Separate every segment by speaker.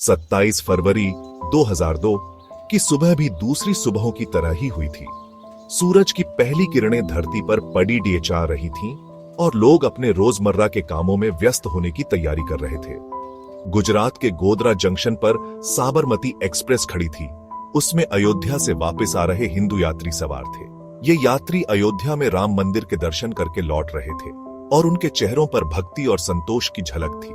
Speaker 1: 27 फरवरी 2002 की सुबह भी दूसरी सुबहों की तरह ही हुई थी। सूरज की पहली किरणें धरती पर पड़ी डेचा रही थीं और लोग अपने रोजमर्रा के कामों में व्यस्त होने की तैयारी कर रहे थे। गुजरात के गोधरा जंक्शन पर साबरमती एक्सप्रेस खड़ी थी। उसमें अयोध्या से वापस आ रहे हिंदू यात्री सवार थे। ये यात्री अयोध्या में राम मंदिर के दर्शन करके लौट रहे थे और उनके चेहरों पर भक्ति और संतोष की झलक थी।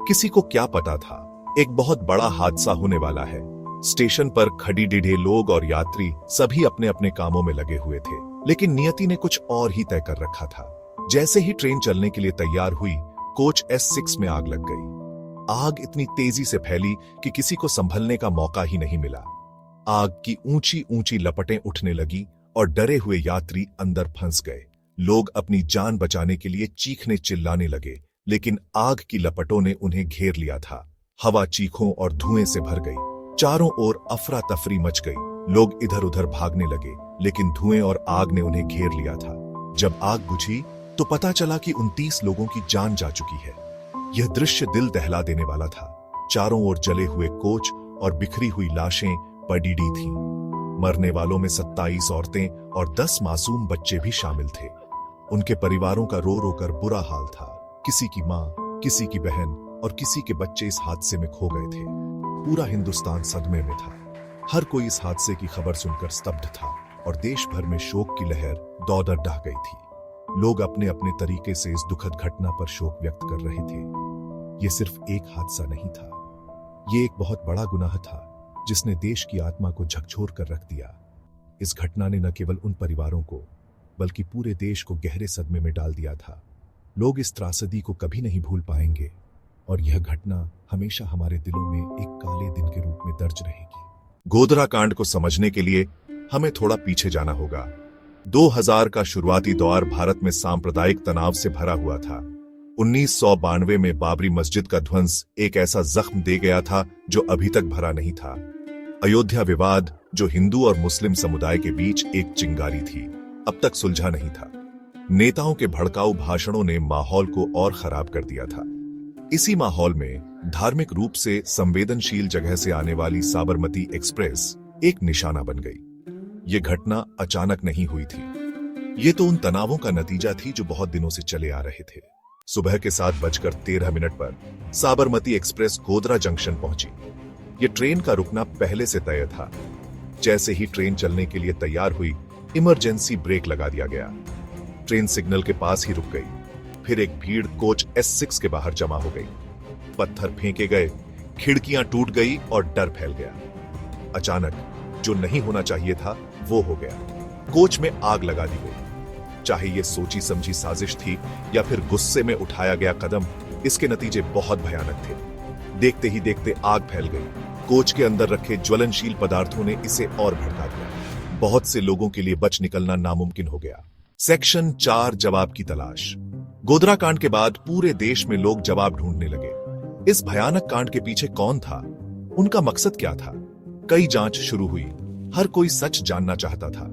Speaker 1: किसी को क्या पता था, एक बहुत बड़ा हादसा होने वाला है। स्टेशन पर खड़ी डिढे लोग और यात्री सभी अपने अपने कामों में लगे हुए थे, लेकिन नियति ने कुछ और ही तय कर रखा था। जैसे ही ट्रेन चलने के लिए तैयार हुई, कोच S6 में आग लग गई। आग इतनी तेजी से फैली कि किसी को संभलने का मौका ही नहीं मिला। आग की ऊंची ऊंची लपटें उठने लगी और डरे हुए यात्री अंदर फंस गए। लोग अपनी जान बचाने के लिए चीखने चिल्लाने लगे, लेकिन आग की लपटों ने उन्हें घेर लिया था। हवा चीखों और धुएं से भर गई। चारों ओर अफरा तफरी मच गई। लोग इधर उधर भागने लगे, लेकिन धुएं और आग ने उन्हें घेर लिया था। जब आग बुझी तो पता चला कि 29 लोगों की जान जा चुकी है। यह दृश्य दिल दहला देने वाला था। चारों ओर जले हुए कोच और बिखरी हुई लाशें पड़ी थीं। मरने वालों में 27 औरतें और 10 मासूम बच्चे भी शामिल थे। उनके परिवारों का रो रो कर बुरा हाल था। किसी की मां, किसी की बहन और किसी के बच्चे इस हादसे में खो गए थे। पूरा हिंदुस्तान सदमे में था। हर कोई इस हादसे की खबर सुनकर स्तब्ध था और देश भर में शोक की लहर दौड़ ढह गई थी। लोग अपने अपने तरीके से इस दुखद घटना पर शोक व्यक्त कर रहे थे। यह सिर्फ एक हादसा नहीं था, यह एक बहुत बड़ा गुनाह था जिसने देश की आत्मा को झकझोर कर रख दिया। इस घटना ने न केवल उन परिवारों को बल्कि पूरे देश को गहरे सदमे में डाल दिया था। लोग इस त्रासदी को कभी नहीं भूल पाएंगे और यह घटना हमेशा हमारे दिलों में एक काले दिन के रूप में दर्ज रहेगी। गोधरा कांड को समझने के लिए हमें थोड़ा पीछे जाना होगा। 2000 का शुरुआती दौर भारत में सांप्रदायिक तनाव से भरा हुआ था। 1992 में बाबरी मस्जिद का ध्वंस एक ऐसा जख्म दे गया था जो अभी तक भरा नहीं था। अयोध्या विवाद, जो हिंदू और मुस्लिम समुदाय के बीच एक चिंगारी थी, अब तक सुलझा नहीं था। नेताओं के भड़काऊ भाषणों ने माहौल को और खराब कर दिया था। इसी माहौल में धार्मिक रूप से संवेदनशील जगह से आने वाली साबरमती एक्सप्रेस एक निशाना बन गई। ये घटना अचानक नहीं हुई थी। ये तो उन तनावों का नतीजा थी जो बहुत दिनों से चले आ रहे थे। सुबह के 7:13 पर साबरमती एक्सप्रेस गोधरा जंक्शन पहुंची। ये ट्रेन का रुकना पहले से तय था। जैसे ही ट्रेन चलने के लिए तैयार हुई, इमरजेंसी ब्रेक लगा दिया गया। ट्रेन सिग्नल के पास ही रुक गई। फिर एक भीड़ कोच S6 के बाहर जमा हो गई। पत्थर फेंके गए, खिड़कियां टूट गई और डर फैल गया। अचानक जो नहीं होना चाहिए था वो हो गया। कोच में आग लगा दी गई। चाहे ये सोची समझी साजिश थी या फिर गुस्से में उठाया गया कदम, इसके नतीजे बहुत भयानक थे। देखते ही देखते आग फैल गई। कोच के अंदर रखे ज्वलनशील पदार्थों ने इसे और भड़का दिया। बहुत से लोगों के लिए बच निकलना नामुमकिन हो गया। सेक्शन 4 जवाब की तलाश। गोधरा कांड के बाद पूरे देश में लोग जवाब ढूंढने लगे। इस भयानक कांड के पीछे कौन था, उनका मकसद क्या था? कई जांच शुरू हुई। हर कोई सच जानना चाहता था।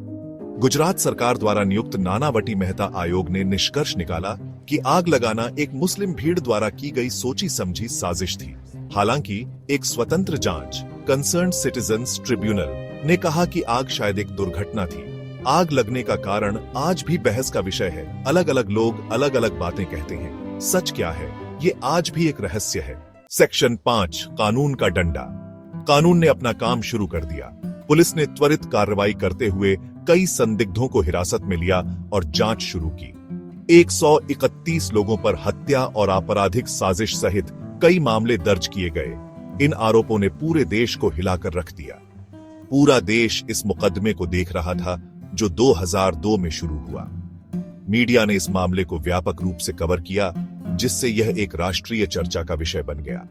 Speaker 1: गुजरात सरकार द्वारा नियुक्त नानावटी मेहता आयोग ने निष्कर्ष निकाला कि आग लगाना एक मुस्लिम भीड़ द्वारा की गई सोची समझी साजिश थी। हालांकि एक स्वतंत्र जांच, कंसर्न सिटीजन्स ट्रिब्यूनल, ने कहा कि आग शायद एक दुर्घटना थी। आग लगने का कारण आज भी बहस का विषय है। अलग अलग लोग अलग अलग बातें कहते हैं। सच क्या है, ये आज भी एक रहस्य है। सेक्शन 5 कानून का डंडा। कानून ने अपना काम शुरू कर दिया। पुलिस ने त्वरित कार्रवाई करते हुए कई संदिग्धों को हिरासत में लिया और जांच शुरू की। 131 लोगों पर हत्या और आपराधिक साजिश सहित कई मामले दर्ज किए गए। इन आरोपों ने पूरे देश को हिलाकर रख दिया। पूरा देश इस मुकदमे को देख रहा था जो 2002 में शुरू हुआ। मीडिया ने इस मामले को व्यापक रूप से कवर किया, जिससे यह एक राष्ट्रीय चर्चा का विषय बन गया।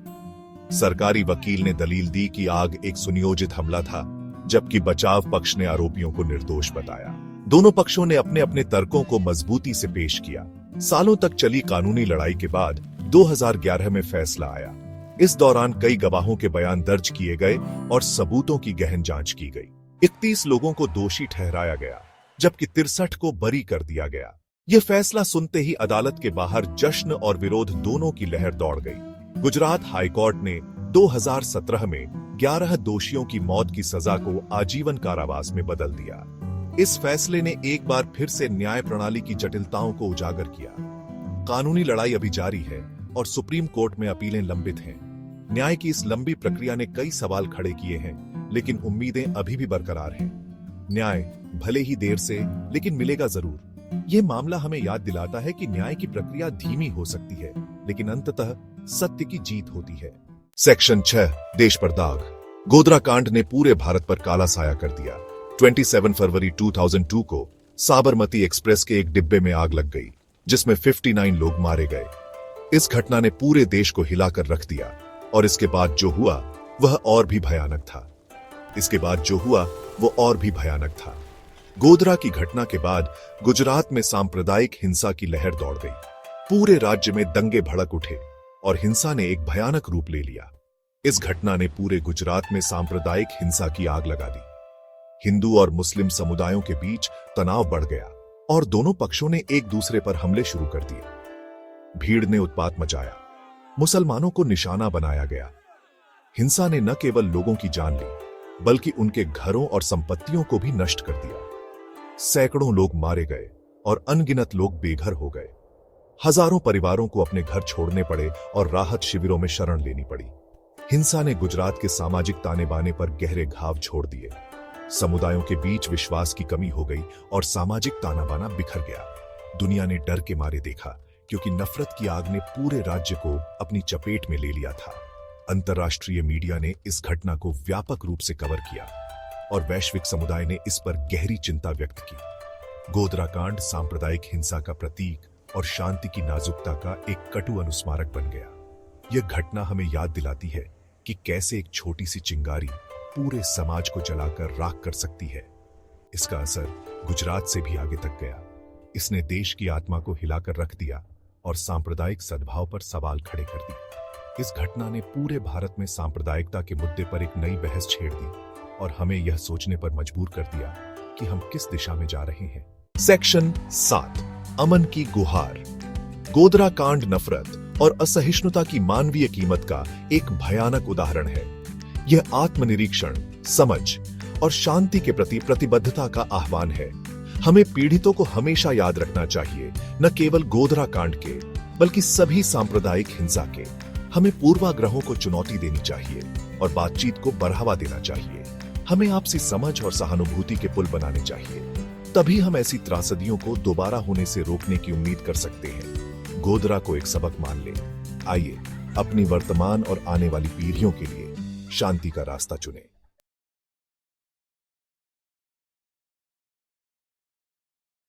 Speaker 1: सरकारी वकील ने दलील दी कि आग एक सुनियोजित हमला था, जबकि बचाव पक्ष ने आरोपियों को निर्दोष बताया। दोनों पक्षों ने अपने अपने तर्कों को मजबूती से पेश किया। सालों तक चली कानूनी लड़ाई के बाद 2011 में फैसला आया। इस दौरान कई गवाहों के बयान दर्ज किए गए और सबूतों की गहन जांच की गई। 31 लोगों को दोषी ठहराया गया, जबकि 63 को बरी कर दिया गया। यह फैसला सुनते ही अदालत के बाहर जश्न और विरोध दोनों की लहर दौड़ गई। गुजरात हाईकोर्ट ने 2017 में 11 दोषियों की मौत की सजा को आजीवन कारावास में बदल दिया। इस फैसले ने एक बार फिर से न्याय प्रणाली की जटिलताओं को उजागर किया। कानूनी लड़ाई अभी जारी है और सुप्रीम कोर्ट में अपीलें लंबित हैं। न्याय की इस लंबी प्रक्रिया ने कई सवाल खड़े किए हैं, लेकिन उम्मीदें अभी भी बरकरार हैं। न्याय भले ही देर से, लेकिन मिलेगा जरूर। यह मामला हमें याद दिलाता है कि न्याय की प्रक्रिया धीमी हो सकती है, लेकिन अंततः सत्य की जीत होती है। सेक्शन 6, देश पर दाग। गोधरा कांड ने पूरे भारत पर काला साया कर दिया। 27 फरवरी 2002 को साबरमती एक्सप्रेस के एक डिब्बे में आग लग गई, जिसमें 59 लोग मारे गए। इस घटना ने पूरे देश को हिलाकर रख दिया, और इसके बाद जो हुआ वह और भी भयानक था। गोधरा की घटना के बाद गुजरात में सांप्रदायिक हिंसा की लहर दौड़ गई। पूरे राज्य में दंगे भड़क उठे और हिंसा ने एक भयानक रूप ले लिया। इस घटना ने पूरे गुजरात में सांप्रदायिक हिंसा की आग लगा दी। हिंदू और मुस्लिम समुदायों के बीच तनाव बढ़ गया और दोनों पक्षों ने एक दूसरे पर हमले शुरू कर दिए। भीड़ ने उत्पात मचाया, मुसलमानों को निशाना बनाया गया। हिंसा ने न केवल लोगों की जान ली, बल्कि उनके घरों और संपत्तियों को भी नष्ट कर दिया। सैकड़ों लोग मारे गए और अनगिनत लोग बेघर हो गए। हजारों परिवारों को अपने घर छोड़ने पड़े और राहत शिविरों में शरण लेनी पड़ी। हिंसा ने गुजरात के सामाजिक ताने बाने पर गहरे घाव छोड़ दिए। समुदायों के बीच विश्वास की कमी हो गई और सामाजिक ताना बाना बिखर गया। दुनिया ने डर के मारे देखा, क्योंकि नफरत की आग ने पूरे राज्य को अपनी चपेट में ले लिया था। अंतर्राष्ट्रीय मीडिया ने इस घटना को व्यापक रूप से कवर किया और वैश्विक समुदाय ने इस पर गहरी चिंता व्यक्त की। गोधरा कांड सांप्रदायिक हिंसा का प्रतीक और शांति की नाजुकता का एक कटु अनुस्मारक बन गया। यह घटना हमें याद दिलाती है कि कैसे एक छोटी सी चिंगारी पूरे समाज को जलाकर राख कर सकती है। इसका असर गुजरात से भी आगे तक गया। इसने देश की आत्मा को हिलाकर रख दिया और सांप्रदायिक सद्भाव पर सवाल खड़े कर दिए। इस घटना ने पूरे भारत में सांप्रदायिकता के मुद्दे पर एक नई बहस छेड़ दी और हमें यह सोचने पर मजबूर कर दिया कि हम किस दिशा में जा रहे हैं। सेक्शन 7, अमन की गुहार। गोधरा कांड नफरत और असहिष्णुता की मानवीय कीमत का एक भयानक उदाहरण है। यह आत्मनिरीक्षण, समझ और शांति के प्रति प्रतिबद्धता का आह्वान है। हमें पीड़ितों को हमेशा याद रखना चाहिए, न केवल गोधरा कांड के, बल्कि सभी सांप्रदायिक हिंसा के। हमें पूर्वाग्रहों को चुनौती देनी चाहिए और बातचीत को बढ़ावा देना चाहिए। हमें आपसी समझ और सहानुभूति के पुल बनाने चाहिए। तभी हम ऐसी त्रासदियों को दोबारा होने से रोकने की उम्मीद कर सकते हैं। गोधरा को एक सबक मान लें। आइए अपनी वर्तमान और आने वाली पीढ़ियों के लिए शांति का रास्ता चुनें।